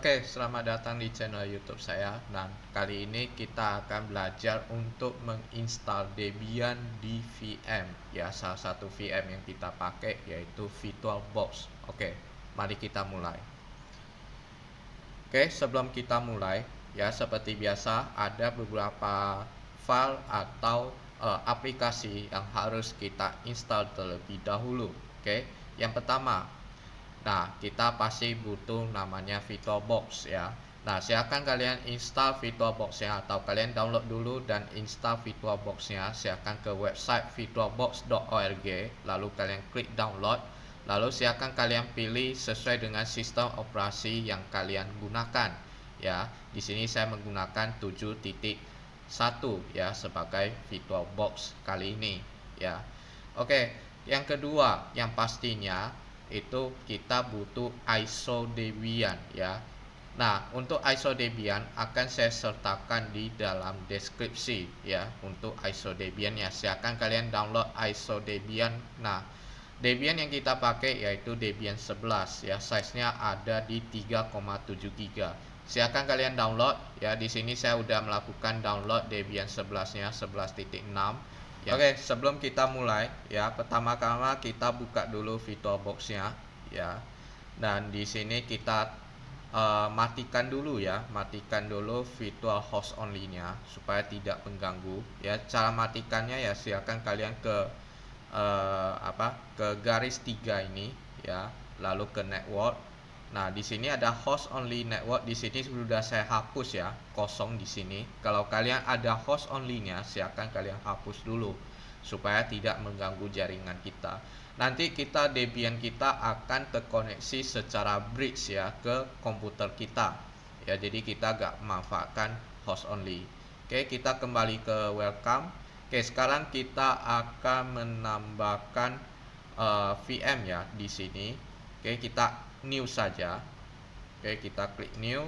Oke, selamat datang di channel YouTube saya. Dan kali ini kita akan belajar untuk menginstal Debian di VM. Ya, salah satu VM yang kita pakai yaitu VirtualBox. Oke, mari kita mulai. Oke, sebelum kita mulai, ya seperti biasa ada beberapa file atau aplikasi yang harus kita install terlebih dahulu. Oke, yang pertama, nah, kita pasti butuh namanya VirtualBox ya. Nah, silakan kalian install VirtualBox-nya atau kalian download dulu dan install VirtualBox-nya. Silakan ke website virtualbox.org, lalu kalian klik download. Lalu silakan kalian pilih sesuai dengan sistem operasi yang kalian gunakan. Ya, di sini saya menggunakan 7.1 ya sebagai VirtualBox kali ini ya. Oke, yang kedua yang pastinya itu kita butuh ISO Debian ya. Nah, untuk ISO Debian akan saya sertakan di dalam deskripsi ya. Untuk ISO Debian ya, silakan kalian download ISO Debian. Nah, Debian yang kita pakai yaitu Debian 11 ya. Size-nya ada di 3,7 GB. Silakan kalian download ya. Di sini saya udah melakukan download Debian 11-nya 11.6 ya. Oke, sebelum kita mulai ya, pertama-tama kita buka dulu VirtualBox-nya ya. Dan di sini kita matikan dulu ya, matikan dulu virtual host only-nya supaya tidak mengganggu ya. Cara matikannya ya silakan kalian ke ke garis 3 ini ya, lalu ke network. Nah, di sini ada host only network. Di sini sudah saya hapus ya, kosong di sini. Kalau kalian ada host only-nya, silakan kalian hapus dulu supaya tidak mengganggu jaringan kita. Nanti Debian kita akan terkoneksi secara bridge ya ke komputer kita. Ya, jadi kita gak memanfaatkan host only. Oke, kita kembali ke welcome. Oke, sekarang kita akan menambahkan VM ya di sini. Oke, kita new saja. Oke, kita klik new.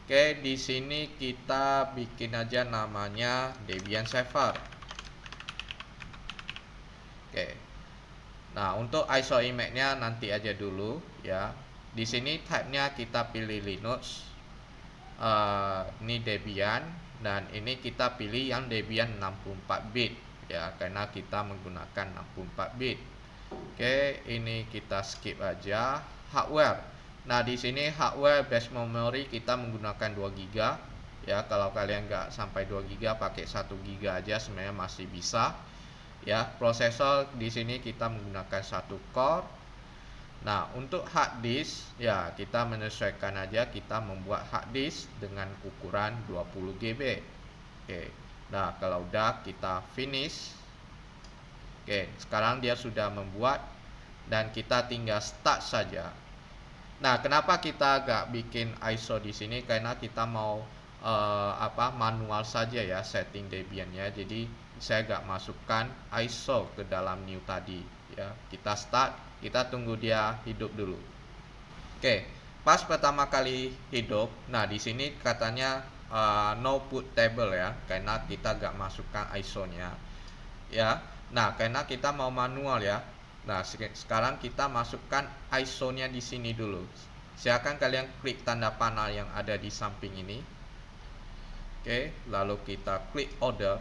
Oke, di sini kita bikin aja namanya Debian Server. Oke. Nah, untuk ISO image-nya nanti aja dulu ya. Di sini type-nya kita pilih Linux. Ini Debian dan ini kita pilih yang Debian 64 bit ya, karena kita menggunakan 64 bit. Oke, ini kita skip aja. Hardware. Nah, di sini hardware base memory kita menggunakan 2 GB ya. Kalau kalian nggak sampai 2 GB, pakai 1 GB aja sebenarnya masih bisa. Ya, prosesor di sini kita menggunakan 1 core. Nah, untuk hard disk ya kita menyesuaikan aja, kita membuat hard disk dengan ukuran 20 GB. Oke. Nah, kalau udah kita finish. Oke, sekarang dia sudah membuat dan kita tinggal start saja. Nah, kenapa kita gak bikin ISO di sini? Karena kita mau manual saja ya setting Debian-nya. Jadi saya gak masukkan ISO ke dalam new tadi ya. Kita start, kita tunggu dia hidup dulu. Oke, pas pertama kali hidup, nah di sini katanya no put table ya, karena kita gak masukkan ISO-nya ya. Nah, karena kita mau manual ya. Nah, sekarang kita masukkan ISO-nya di sini dulu. Silakan kalian klik tanda panah yang ada di samping ini. Oke, lalu kita klik order.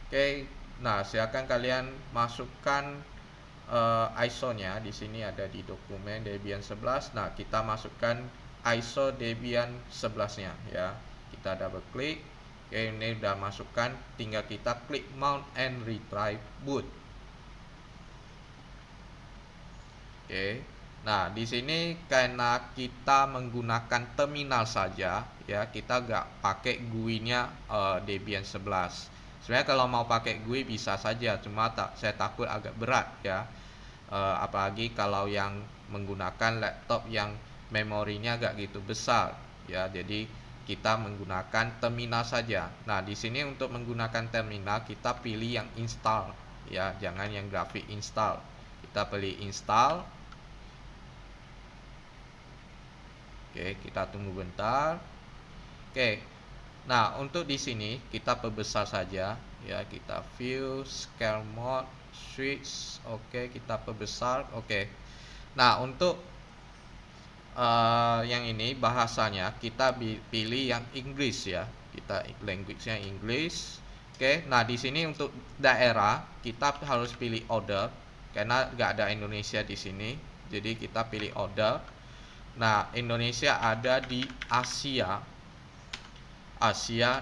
Oke, nah silakan kalian masukkan ISO-nya. Di sini ada di dokumen Debian 11. Nah, kita masukkan ISO Debian 11-nya ya. Kita double klik. Oke, ini udah masukkan, tinggal kita klik mount and retrieve boot. Oke. Nah, di sini karena kita menggunakan terminal saja ya, kita gak pakai GUI-nya Debian 11. Sebenarnya kalau mau pakai GUI bisa saja, cuma saya takut agak berat ya. Apalagi kalau yang menggunakan laptop yang memorinya gak gitu besar ya. Jadi kita menggunakan terminal saja. Nah, di sini untuk menggunakan terminal kita pilih yang install ya, jangan yang grafik install. Kita pilih install. Oke, kita tunggu bentar. Oke. Nah, untuk di sini kita perbesar saja ya, kita view, scale mode, switch. Oke, kita perbesar. Oke. Nah, untuk yang ini bahasanya kita pilih yang Inggris ya. Kita language-nya Inggris. Oke, nah di sini untuk daerah kita harus pilih order karena nggak ada Indonesia di sini. Jadi kita pilih order. Nah, Indonesia ada di Asia.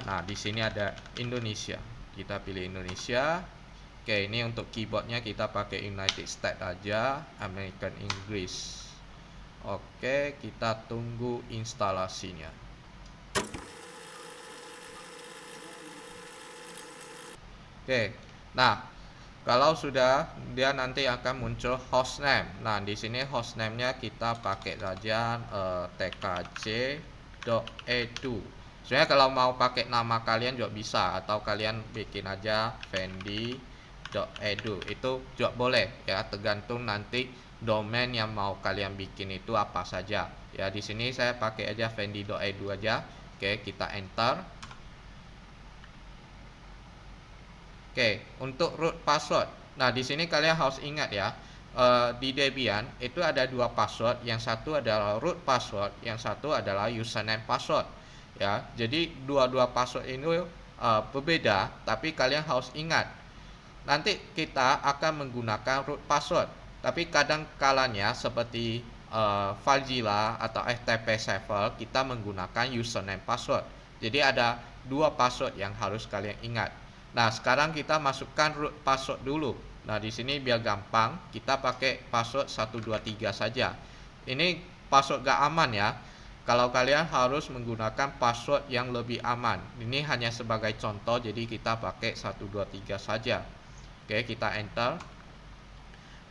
Nah di sini ada Indonesia. Kita pilih Indonesia. Oke, ini untuk keyboardnya kita pakai United States aja, American English. Oke, kita tunggu instalasinya. Oke, nah kalau sudah, dia nanti akan muncul hostname. Nah di sini hostname-nya kita pakai saja tkc.edu. Sebenarnya kalau mau pakai nama kalian juga bisa, atau kalian bikin aja fendi.edu. Itu juga boleh ya, tergantung nanti domain yang mau kalian bikin itu apa saja. Ya di sini saya pakai aja fendi.edu aja. Oke, kita enter. Oke, untuk root password. Nah, di sini kalian harus ingat ya, di Debian itu ada dua password. Yang satu adalah root password, yang satu adalah username password. Ya, jadi dua-dua password ini berbeda, tapi kalian harus ingat. Nanti kita akan menggunakan root password, tapi kadang kalanya seperti FileZilla atau FTP server kita menggunakan username password. Jadi ada dua password yang harus kalian ingat. Nah, sekarang kita masukkan root password dulu. Nah, di sini biar gampang, kita pakai password 123 saja. Ini password gak aman ya. Kalau kalian harus menggunakan password yang lebih aman. Ini hanya sebagai contoh, jadi kita pakai 123 saja. Oke, kita enter.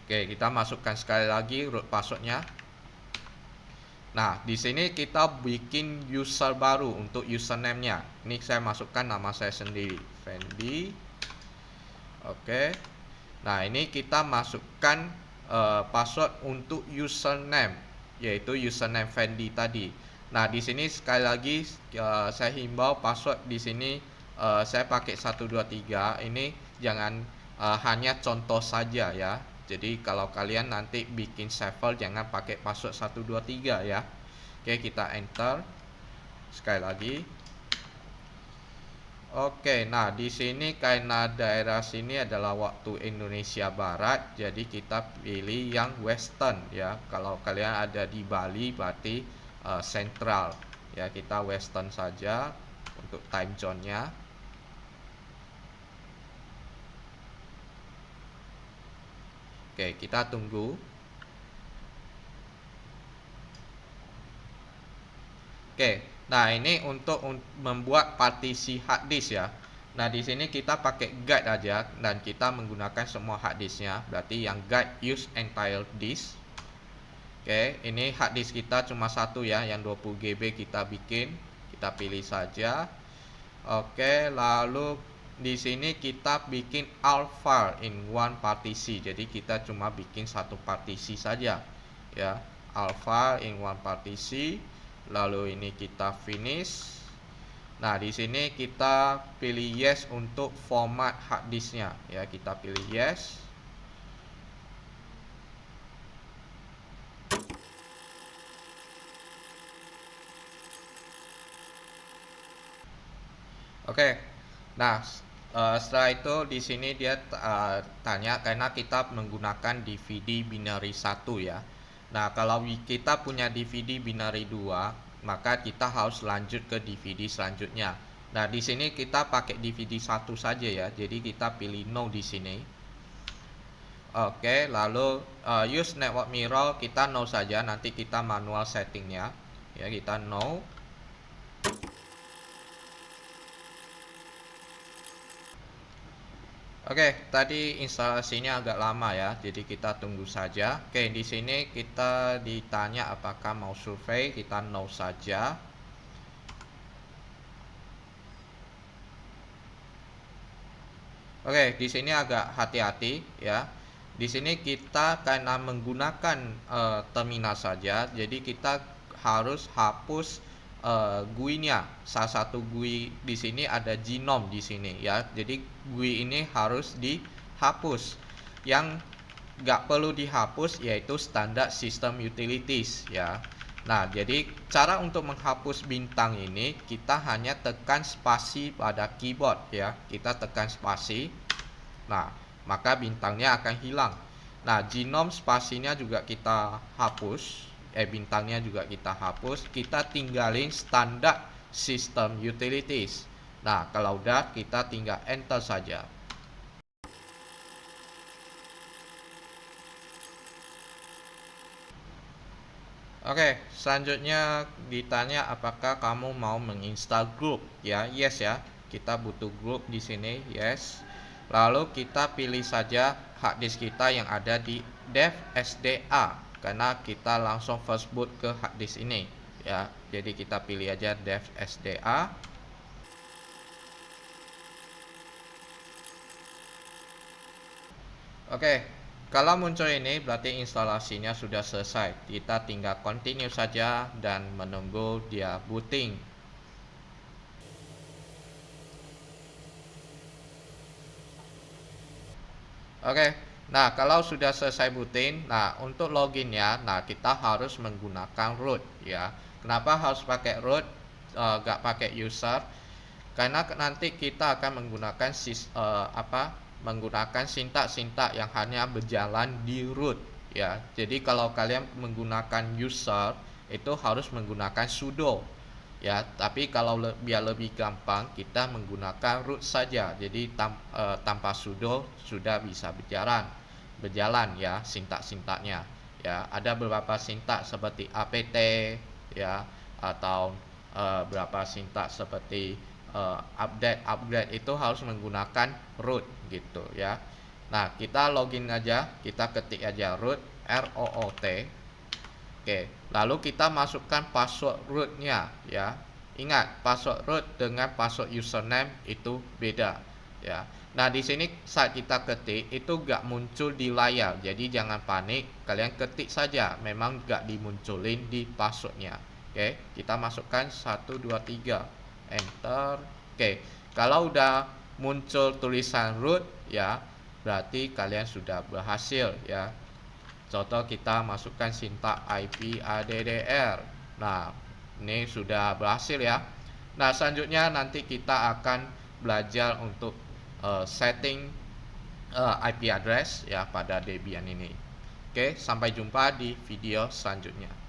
Oke, kita masukkan sekali lagi root passwordnya. Nah, di sini kita bikin user baru untuk username-nya. Ini saya masukkan nama saya sendiri, Fendi. Oke. Nah, ini kita masukkan password untuk username, yaitu username Fendi tadi. Nah, di sini sekali lagi saya himbau password di sini saya pakai 123. Ini jangan hanya contoh saja ya. Jadi kalau kalian nanti bikin server jangan pakai password 123 ya. Oke, kita enter. Sekali lagi. Oke, nah di sini karena daerah sini adalah waktu Indonesia Barat, jadi kita pilih yang Western ya. Kalau kalian ada di Bali berarti Central ya. Kita Western saja untuk time zone-nya. Oke, kita tunggu. Oke, nah ini untuk membuat partisi hard disk ya. Nah di sini kita pakai guide aja dan kita menggunakan semua hard disknya. Berarti yang guide use entire disk. Oke, ini hard disk kita cuma satu ya, yang 20 GB kita bikin. Kita pilih saja. Oke, lalu di sini kita bikin all file in one partisi. Jadi kita cuma bikin satu partisi saja ya. All file in one partisi. Lalu ini kita finish. Nah, di sini kita pilih yes untuk format hard disknya ya. Kita pilih yes. Oke. Nah, setelah itu di sini dia tanya karena kita menggunakan DVD binary 1 ya. Nah, kalau kita punya DVD binary 2, maka kita harus lanjut ke DVD selanjutnya. Nah, di sini kita pakai DVD 1 saja ya. Jadi kita pilih no di sini. Oke, lalu use network mirror kita no saja, nanti kita manual settingnya. Ya, kita no. Oke, tadi instalasinya agak lama ya, jadi kita tunggu saja. Oke, di sini kita ditanya apakah mau survei, kita no saja. Oke, di sini agak hati-hati ya. Di sini kita karena menggunakan terminal saja, jadi kita harus hapus GUI-nya. Salah satu GUI di sini ada Genome di sini ya. Jadi GUI ini harus dihapus. Yang nggak perlu dihapus yaitu standar system utilities ya. Nah, jadi cara untuk menghapus bintang ini kita hanya tekan spasi pada keyboard ya. Kita tekan spasi. Nah, maka bintangnya akan hilang. Nah, genome spasinya juga kita hapus. Bintangnya juga kita hapus. Kita tinggalin standar system utilities. Nah, kalau udah kita tinggal enter saja. Oke, selanjutnya ditanya apakah kamu mau menginstal grup ya. Yes ya. Kita butuh grup di sini, yes. Lalu kita pilih saja hard disk kita yang ada di dev SDA karena kita langsung first boot ke hard disk ini ya. Jadi kita pilih aja dev SDA. Oke, kalau muncul ini berarti instalasinya sudah selesai. Kita tinggal continue saja dan menunggu dia booting. Oke, nah kalau sudah selesai booting, nah untuk login ya, nah kita harus menggunakan root ya. Kenapa harus pakai root, gak pakai user? Karena nanti kita akan menggunakan menggunakan sintak-sintak yang hanya berjalan di root ya. Jadi kalau kalian menggunakan user itu harus menggunakan sudo ya. Tapi kalau biar lebih gampang kita menggunakan root saja. Jadi tanpa sudo sudah bisa berjalan ya sintak-sintaknya ya. Ada beberapa sintak seperti apt ya, atau beberapa sintak seperti upgrade itu harus menggunakan root gitu ya. Nah, kita login aja, kita ketik aja root root. Oke, lalu kita masukkan password rootnya ya. Ingat, password root dengan password username itu beda ya. Nah, di sini saat kita ketik itu gak muncul di layar, jadi jangan panik, kalian ketik saja, memang gak dimunculin di passwordnya. Oke, kita masukkan 1 2 3, enter. Oke, kalau udah muncul tulisan root ya, berarti kalian sudah berhasil ya. Contoh kita masukkan sintak IP addr. Nah, ini sudah berhasil ya. Nah, selanjutnya nanti kita akan belajar untuk setting IP address ya pada Debian ini. Oke, sampai jumpa di video selanjutnya.